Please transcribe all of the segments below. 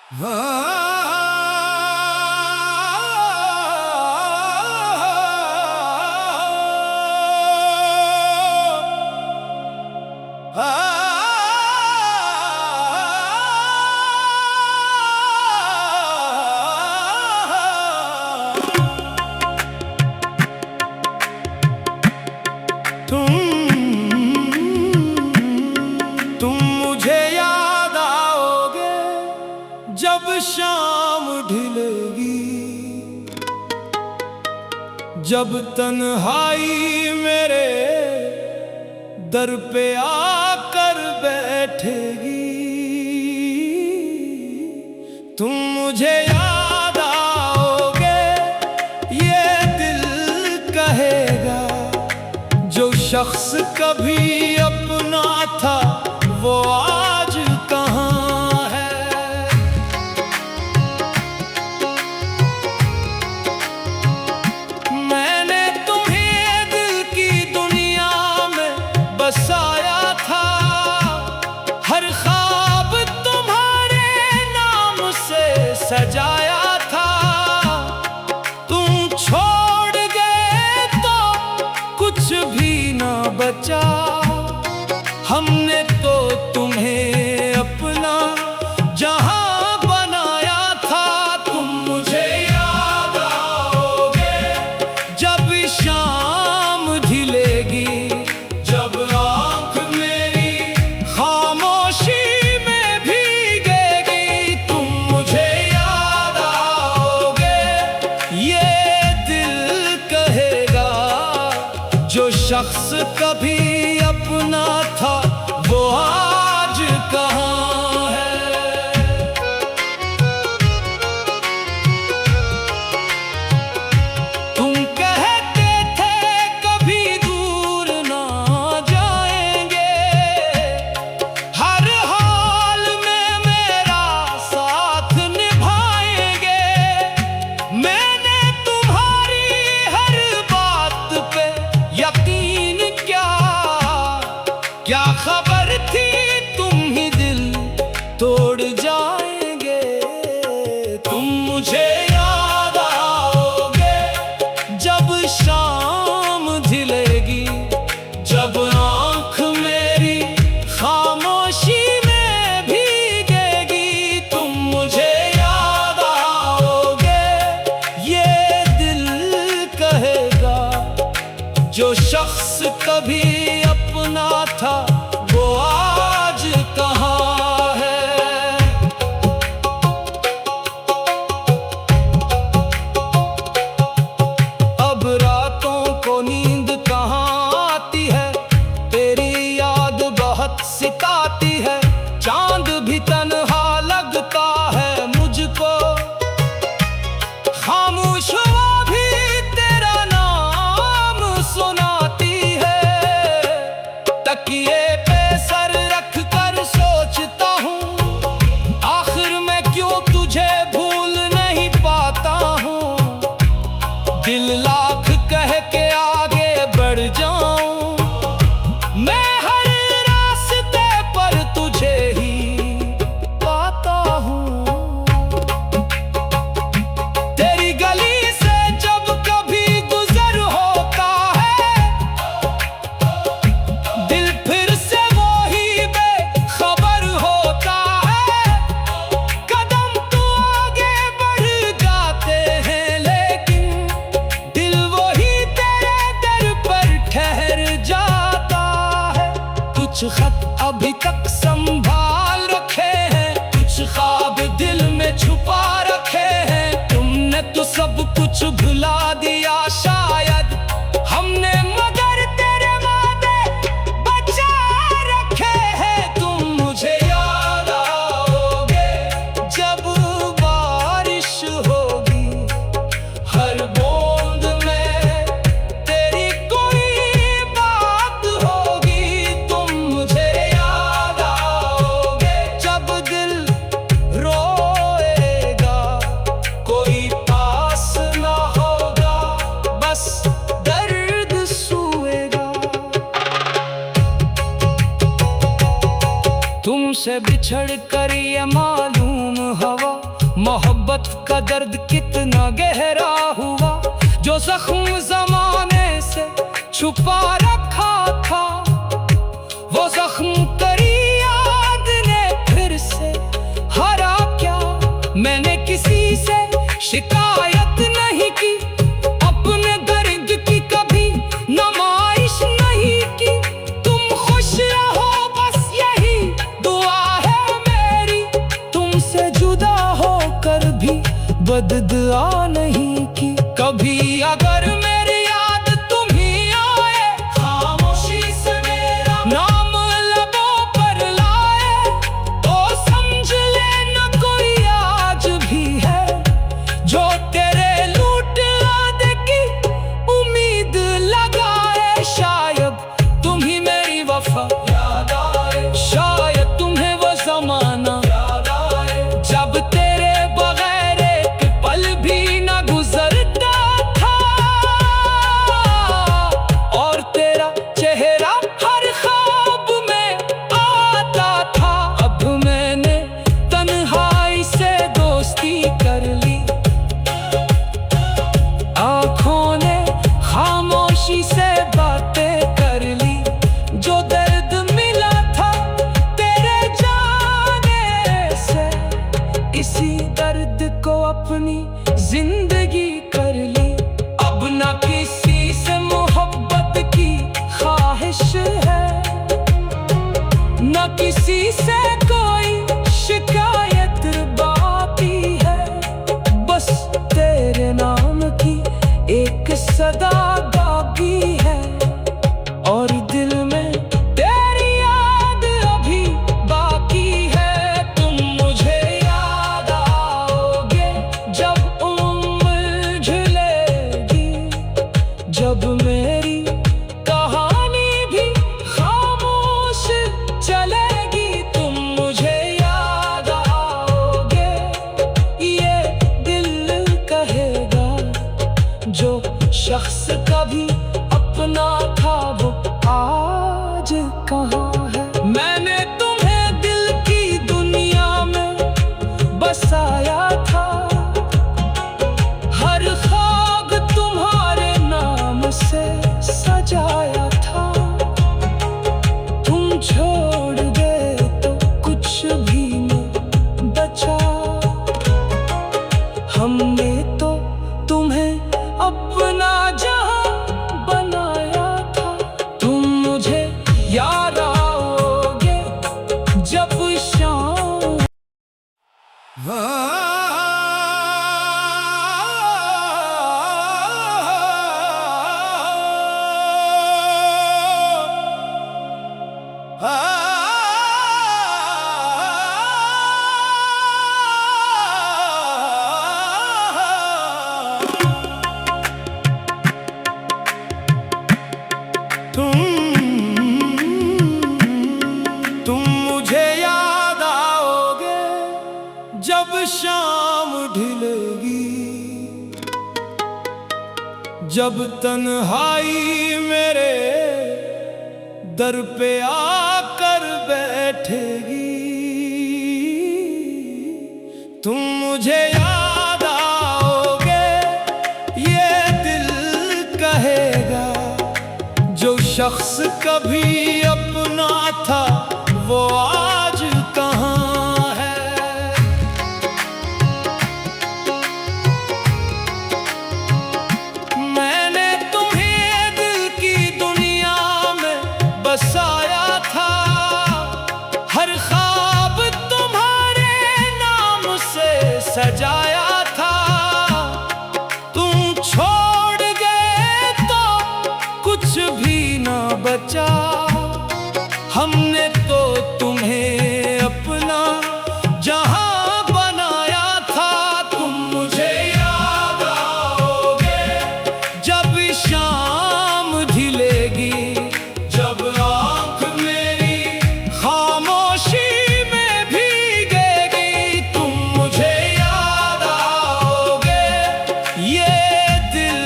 तुम मुझे याद आओगे जब शाम ढलेगी, जब तन्हाई मेरे दर पे आकर बैठेगी। तुम मुझे याद आओगे ये दिल कहेगा, जो शख्स कभी अपना था वो आज कहाँ है। मैंने तुम्हें दिल की दुनिया में बसाया था, हर ख्वाब तुम्हारे नाम से सजाया था। तुम छोड़ गए तो कुछ भी ना बचा, हमने तो तुम्हें अपना जहां बनाया था। तुम मुझे याद आओगे जब शाम ढलेगी, जब आँख मेरी खामोशी में भीगेगी। तुम मुझे याद आओगे ये दिल कहेगा, जो शख्स कभी अपना था वो आज कहाँ है। तुम कहते थे कभी दूर ना जाएंगे, हर हाल में मेरा साथ निभाएंगे। मैंने तुम्हारी हर बात पे यकीन क्या खबर थी, तुम ही दिल तोड़ जाएंगे। तुम मुझे याद आओगे जब शाम ढलेगी, जब आँख मेरी खामोशी में भीगेगी। तुम मुझे याद आओगे ये दिल कहेगा, जो शख्स कभी अपना था वो आज कहाँ है। अब रातों को नींद कहाँ आती है, तेरी याद बहुत सिताती है। चांद भी तन्हा लगता है मुझको, खामोश हुआ भी तेरा नाम सुनाती है। तकिए पे सर रख कर सोचता हूँ, आखिर मैं क्यों तुझे भूल नहीं पाता हूँ। दिल लाख कह के आगे बढ़ जाऊं, मैं हर रास्ते पर तुझे ही पाता हूँ। तेरी गली से जब कभी गुजर होता है, दिल फिर से वही बेखबर होता है। कदम तो आगे बढ़ जाते हैं, लेकिन दिल वही तेरे दर पर ठहर जाता है। कुछ खत अभी तक संभाल रखे हैं, कुछ ख्वाब दिल में छुपा रखे हैं। तुमने तो सब कुछ भुला दिया शायद, हमने मगर तेरे वादे बचा रखे हैं। तुम मुझे याद आओगे जब बारिश होगी, हर बूंद में तेरी कोई बात होगी। तुम मुझे याद आओगे जब दिल रोएगा, कोई पास ना होगा, बस दर्द सूएगा। तुमसे बिछड़ कर ये मालूम हवा मोहब्बत का दर्द कितना गहरा हुआ, जो जख्म जमाने से छुपा रखा था, वो जख्म करी याद ने फिर से हरा क्या। मैंने किसी से शिकायत नहीं की, अपने दर्द की कभी नुमाइश नहीं की। तुम खुश रहो बस यही दुआ है मेरी, तुमसे जुदा होकर भी बददुआ नहीं की। कभी अगर मेरी याद तुम्हीं आए, खामोशी से मेरा नाम लबों पर लाए, तो समझ लेना कोई आज भी है जो तेरे लूट लाने की उम्मीद लगाए। शायद तुम्हीं मेरी वफा याद आए, शायद तुम्हें वो जमाना याद आए, जब तेरे बगैर एक पल भी न गुजरता था, और तेरा चेहरा हर ख्वाब में आता था। अब मैंने तन्हाई से दोस्ती कर ली, आँखों ने खामोशी से बातें कर ली। जो दर्द मिला था तेरे जाने से, इसी दर्द को अपनी जिंदगी कर ली। अब ना किसी से मोहब्बत की ख्वाहिश है, ना किसी से कोई शिकायत बाकी है। बस तेरे नाम की एक सदा बाकी है, और दिल में तेरी याद अभी बाकी है। तुम मुझे याद आओगे जब उम्र झुलेगी, जब मेरी कहानी भी खामोश चलेगी। तुम मुझे याद आओगे, ये दिल कहेगा, जो शख्स कभी अपना था वो आज कहाँ है। मैंने तुम्हें दिल की दुनिया में बसाया था, हर ख्वाब तुम्हारे नाम से सजाया था। तुम छोड़ गए तो कुछ भी न बचा, हमने तो तुम्हें अपना जहां बनाया था। तुम मुझे याद आओगे जब शाम तुम मुझे याद आओगे जब शाम ढलेगी, जब तन्हाई मेरे दर पे आकर बैठेगी। तुम मुझे याद आओगे, ये दिल कहेगा, जो शख्स कभी अपना था वो आज कहाँ है। मैंने तुम्हें दिल की दुनिया में बसाया था, हर ख्वाब तुम्हारे नाम से सजाया था। तुम छोड़ गए तो कुछ भी ना बचा, हमने तो तुम्हें अपना जहां बनाया था। तुम मुझे याद आओगे जब शाम ढलेगी, जब आँख मेरी खामोशी में भीगेगी। तुम मुझे याद आओगे, ये दिल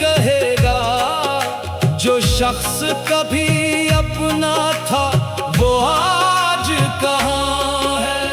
कहेगा, जो शख्स कभी अपना था वो आज कहाँ है।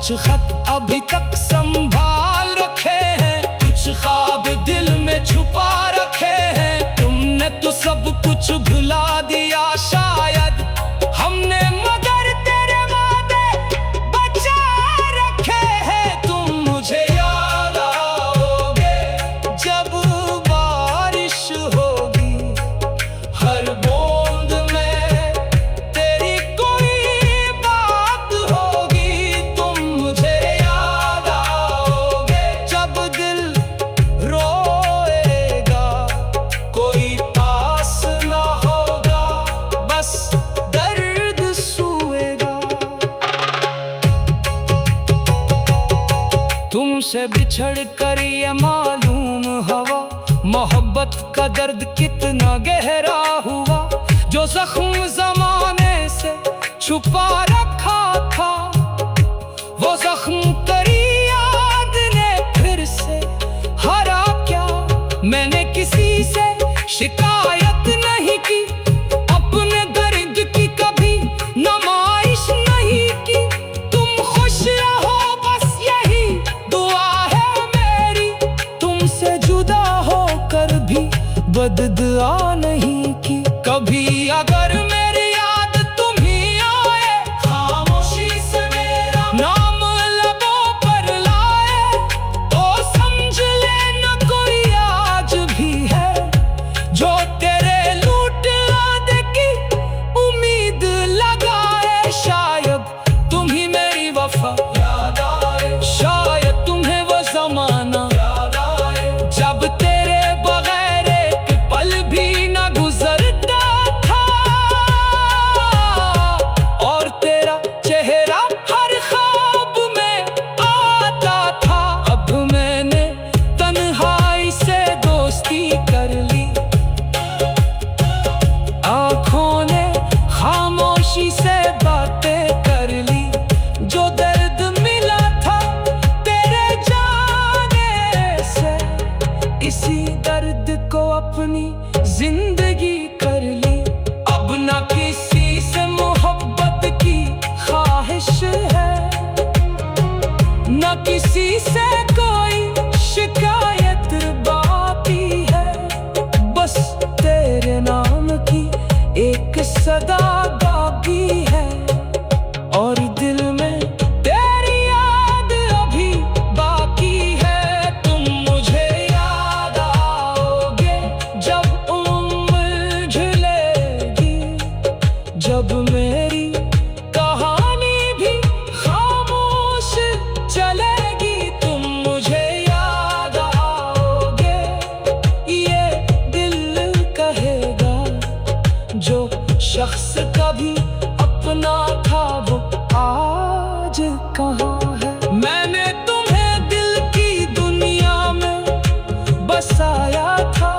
कुछ खत अभी तक संभाल रखे हैं, कुछ ख्वाब दिल में छुपा रखे हैं। तुमने तो सब कुछ भुला दिया शायद हमने, मगर तेरे वादे बचा रखे हैं। तुम मुझे याद आओगे जब बारिश होगी, हर बूंद में तेरी कोई बात होगी। तुम मुझे याद आओगे जब दिल रोएगा, कोई पास ना होगा, बस दर्द सूएगा। तुमसे बिछड़ कर ये मालूम हवा, मोहब्बत का दर्द कितना गहरा हुआ। जो जख्म जमाने से छुपा रखा था, वो जख्म तेरी याद ने फिर से हरा क्या। मैंने किसी से शिकायत नहीं की, अपने दर्द की कभी नुमाइश नहीं की। तुम खुश रहो बस यही दुआ है मेरी, तुमसे जुदा होकर भी बददुआ नहीं की। कभी अगर मेरी याद तुम्हीं आए, खामोशी से मेरा नाम लबों पर लाए, तो समझ लेना कोई आज भी है जो तेरे लूट लाने की उम्मीद लगाए। शायद तुम्हीं मेरी वफा याद आए, शायद तुम्हें वो जमाना याद आए जब तेरे बगैर एक पल भी न गुजरता था, और तेरा चेहरा हर ख्वाब में आता था। अब मैंने तन्हाई से दोस्ती कर ली, आँखों ने खामोशी से बातें कर ली। जो दर्द मिला था तेरे जाने से, इसी दर्द को अपनी जिंदगी कर ली। अब न किसी से मोहब्बत की ख्वाहिश है, न किसी से कोई शिकायत बाकी है। बस तेरे नाम की एक सदा बाकी है, और दिल में तेरी याद अभी बाकी है। तुम मुझे याद आओगे जब उम्र झुलेगी, जब मेरी कहानी भी खामोश चलेगी। तुम मुझे याद आओगे, ये दिल कहेगा। जो शख्स कभी अपना था वो आज कहाँ है। मैंने तुम्हें दिल की दुनिया में बसाया था,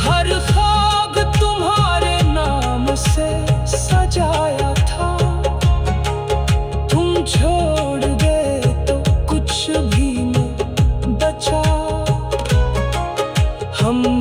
हर ख्वाब तुम्हारे नाम से सजाया था। तुम छोड़ गए तो कुछ भी नहीं बचा, हम